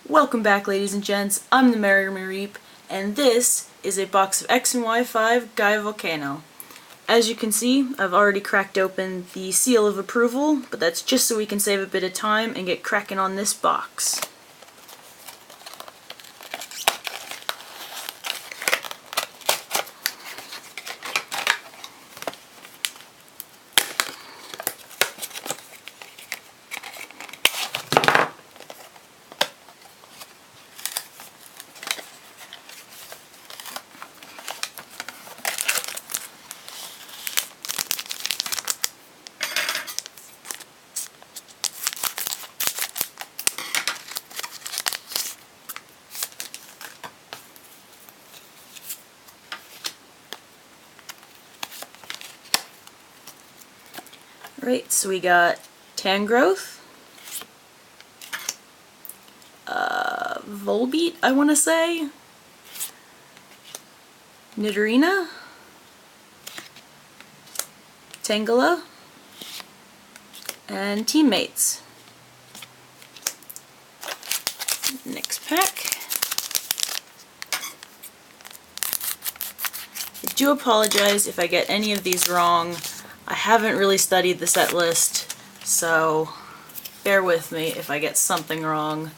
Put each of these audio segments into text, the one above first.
Welcome back, ladies and gents. I'm the Merrier Reap, and this is a box of XY5 Gaia Volcano. As you can see, I've already cracked open the seal of approval, but that's just so we can save a bit of time and get cracking on this box. Right, so we got Tangrowth, Volbeat, I want to say, Nidorina, Tangela, and Teammates. Next pack. I do apologize if I get any of these wrong. I haven't really studied the set list, so bear with me if I get something wrong.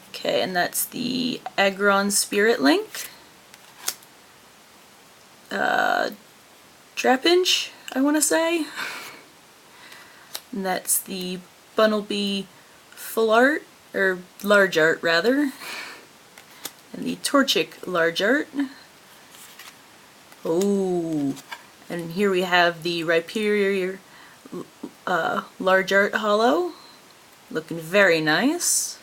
Okay, and that's the Aggron Spirit Link. Trapinch, I want to say. And that's the Bunnelby Full Art, or Large Art rather. And the Torchic Large Art. Oh, and here we have the Rhyperior Large Art Hollow, looking very nice.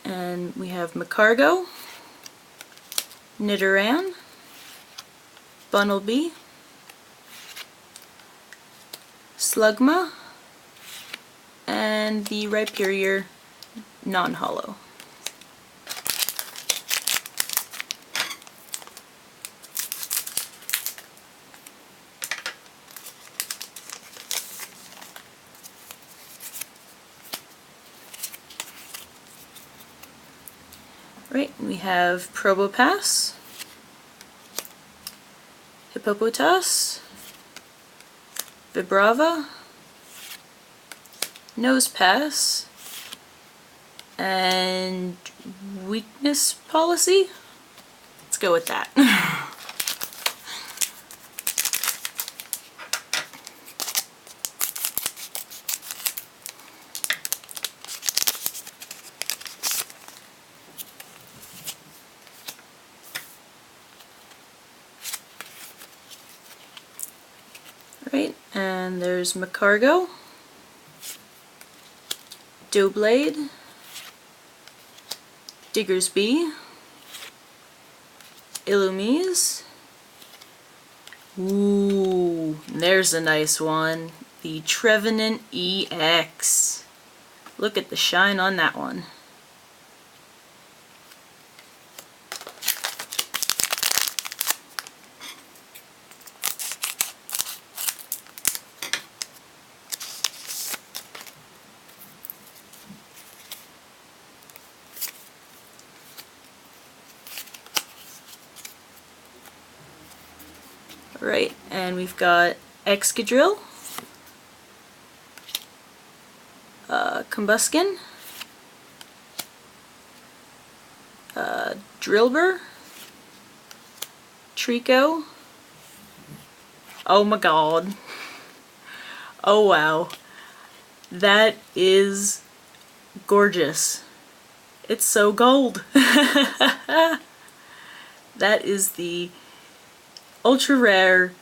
And we have Macargo, Nidoran, Bunnelby, Slugma, and the Rhyperior non-hollow. Right, we have Probopass, Hippopotas, Vibrava, Nosepass, and Weakness Policy? Let's go with that. Right, and there's Macargo, Doublade, Diggersby, Illumise. Ooh, there's a nice one. The Trevenant EX. Look at the shine on that one. Right, and we've got Excadrill, Combuskin, Drillbur, Trico. Oh my god. Oh wow. That is gorgeous. It's so gold. That is the ultra rare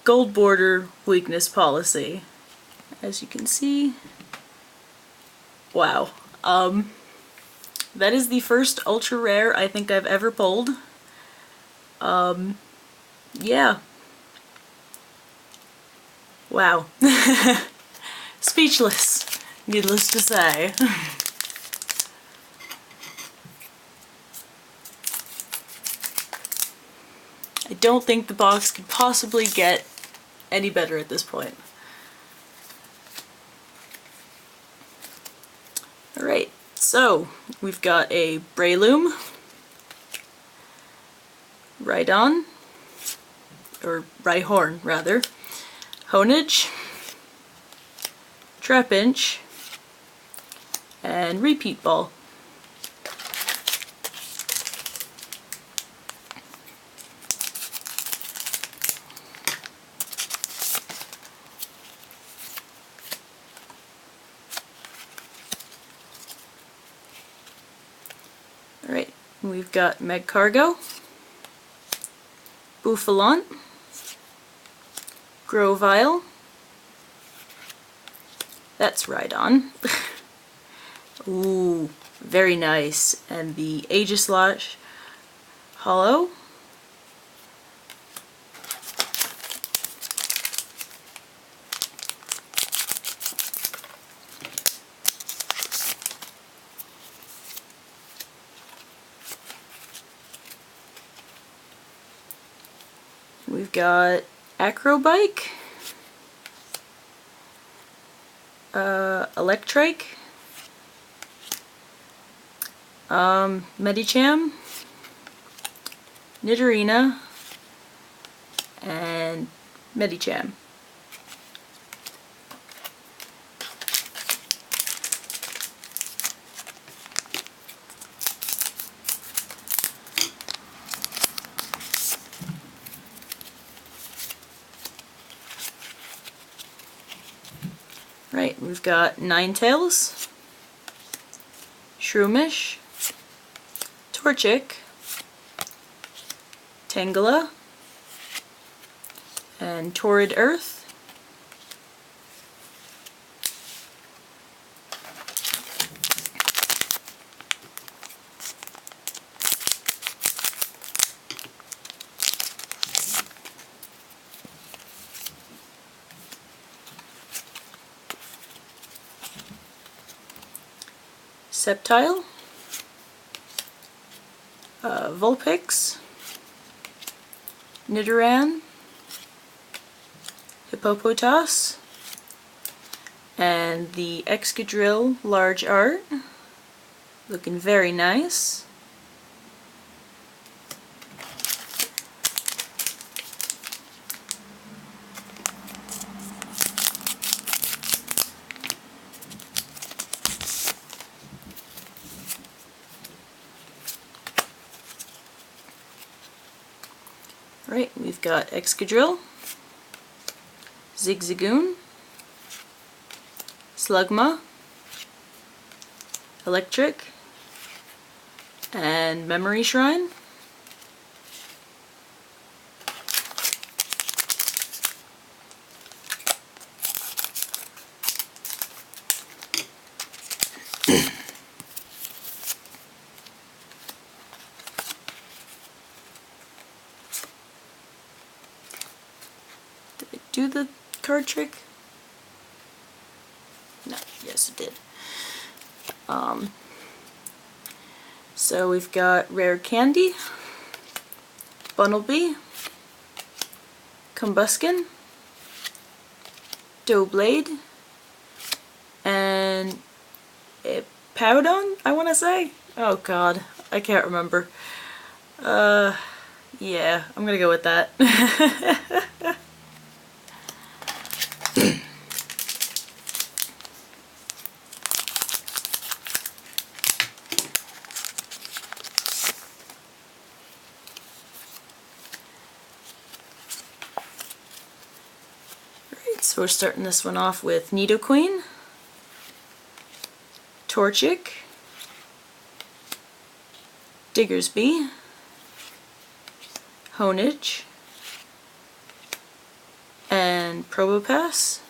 gold border weakness policy. As you can see, wow. That is the first ultra rare I think I've ever pulled. Yeah. Wow. Speechless, needless to say. I don't think the box could possibly get any better at this point. Alright, so we've got a Breloom, Rhydon, or Rhyhorn rather, Honedge, Trapinch, and Repeat Ball. Alright, we've got Magcargo, Bouffalant, Grovyle, that's Rhydon. Ooh, very nice. And the Aegislash Hollow. We've got Acrobike, Electrike, Medicham, Nidorina, and Medicham. Right, we've got Ninetales, Shroomish, Torchic, Tangela, and Torrid Earth. Sceptile, Vulpix, Nidoran, Hippopotas, and the Excadrill Large Art, looking very nice. Right, we've got Excadrill, Zigzagoon, Slugma, Electric, and Memory Shrine. Did it do the card trick? No, yes it did. So we've got Rare Candy, Bunnelby, Combuskin, Doublade, and Powdon, I want to say? Oh god, I can't remember. Yeah, I'm gonna go with that. So we're starting this one off with Nidoqueen, Torchic, Diggersby, Honedge, and Probopass.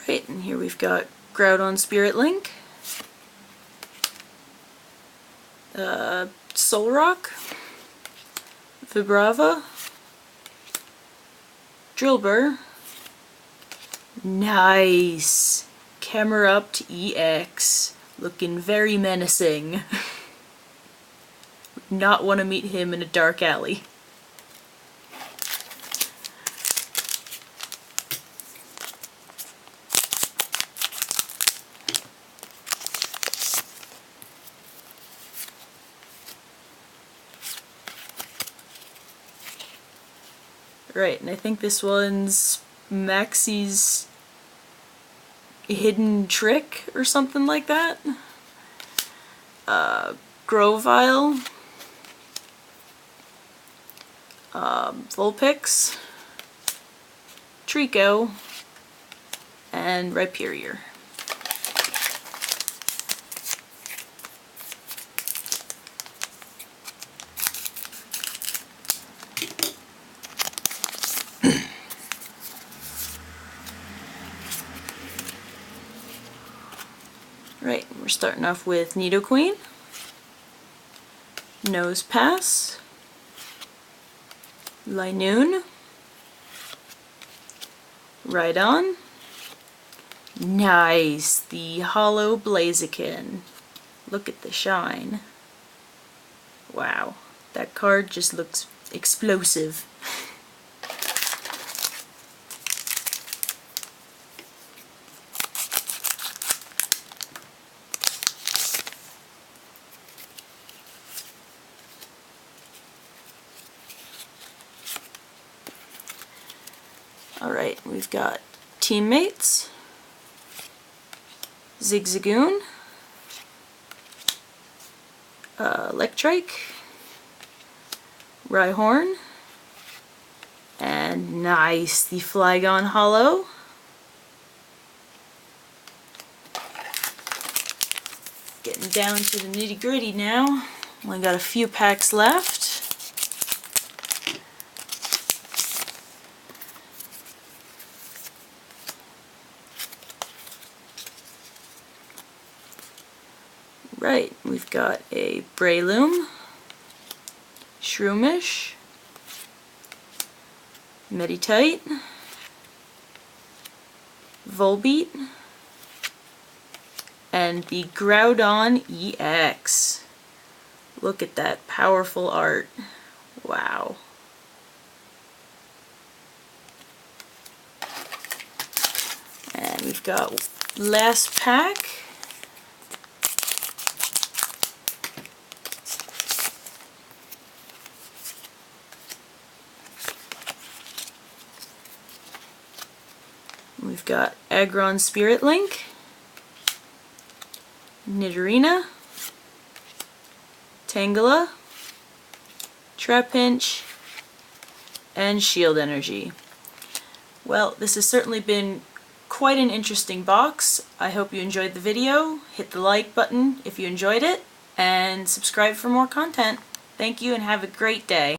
Right, and here we've got Groudon Spirit Link, Solrock, Vibrava, Drillbur, nice, Camerupt EX, looking very menacing. Would not want to meet him in a dark alley. Right, and I think this one's Maxie's Hidden Trick or something like that. Grovyle, Vulpix, Trico, and Rhyperior. Right, we're starting off with Nidoqueen, Nosepass, Linoon, Rhydon, nice, the Hollow Blaziken. Look at the shine. Wow, that card just looks explosive. Alright, we've got Teammates, Zigzagoon, Electrike, Rhyhorn, and nice, the Flygon Hollow. Getting down to the nitty gritty now. Only got a few packs left. Right, we've got a Breloom, Shroomish, Meditite, Volbeat, and the Groudon EX. Look at that powerful art. Wow. And we've got last pack. We've got Aggron Spirit Link, Nidorina, Tangela, Trapinch, and Shield Energy. Well, this has certainly been quite an interesting box. I hope you enjoyed the video. Hit the like button if you enjoyed it, and subscribe for more content. Thank you and have a great day.